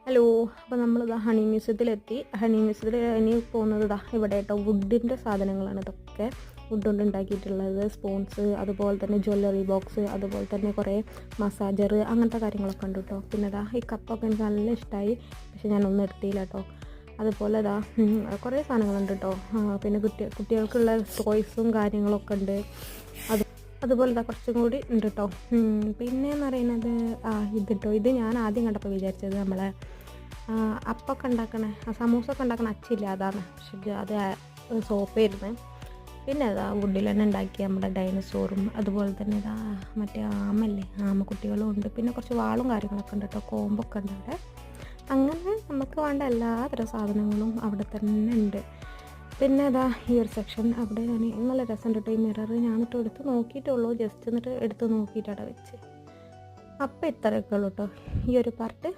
Hello. അപ്പോൾ നമ്മളിതാ honey മ്യൂസിയത്തിലെത്തി. Honey മ്യൂസിയത്തിൽ ഇനി പോകുന്നത് ഇവിടെ കേട്ടോ, വുഡിൻ്റെ സാധനങ്ങളാണ് ഇതൊക്കെ. വുഡ് കൊണ്ട് ഉണ്ടാക്കിയിട്ടുള്ളത് സ്പൂൺസ്, അതുപോലെ തന്നെ ജ്വല്ലറി ബോക്സ്, അതുപോലെ തന്നെ കുറേ മസാജർ, അങ്ങനത്തെ കാര്യങ്ങളൊക്കെ ഉണ്ട് കേട്ടോ. പിന്നെ ഈ കപ്പൊക്കെ എനിക്ക് നല്ല ഇഷ്ടമായി, പക്ഷെ ഞാനൊന്നും എടുത്തില്ല കേട്ടോ. അതുപോലെ കുറേ സാധനങ്ങളുണ്ട് കേട്ടോ. പിന്നെ കുട്ടികൾക്കുള്ള ടോയ്സും കാര്യങ്ങളൊക്കെ ഉണ്ട്. അതുപോലെ കുറച്ചും കൂടി ഉണ്ട് കേട്ടോ. പിന്നെയെന്ന് പറയുന്നത് ഇത് കേട്ടോ, ഇത് ഞാൻ ആദ്യം കണ്ടപ്പോൾ വിചാരിച്ചത് നമ്മളെ അപ്പൊക്കെ ഉണ്ടാക്കണേ, സമൂസൊക്കെ ഉണ്ടാക്കണ അച്ചില്ല, അതാണ്. പക്ഷേ അത് സോപ്പായിരുന്നു. പിന്നെ വുഡിൽ തന്നെ ഉണ്ടാക്കിയ നമ്മുടെ ഡൈനസോറും, അതുപോലെ തന്നെ മറ്റേ ആമക്കുട്ടികളും ഉണ്ട്. പിന്നെ കുറച്ച് വാളും കാര്യങ്ങളൊക്കെ ഉണ്ട് കേട്ടോ, കോമ്പൊക്കെ ഉണ്ട് അവിടെ. അങ്ങനെ നമുക്ക് വേണ്ട എല്ലാതരം സാധനങ്ങളും അവിടെ തന്നെ ഉണ്ട്. പിന്നെ ഈ ഒരു സെക്ഷൻ അവിടെ ഞാൻ നല്ല രസമുണ്ട് കേട്ടോ. ഈ മിറർ ഞാൻ എന്നിട്ട് എടുത്ത് നോക്കിയിട്ടുള്ളൂ, ജസ്റ്റ് എന്നിട്ട് എടുത്ത് നോക്കിയിട്ടാണ് വെച്ച്. അപ്പോൾ ഇത്രയൊക്കെ ഉള്ളൂ കേട്ടോ ഈ ഒരു പാർട്ട്.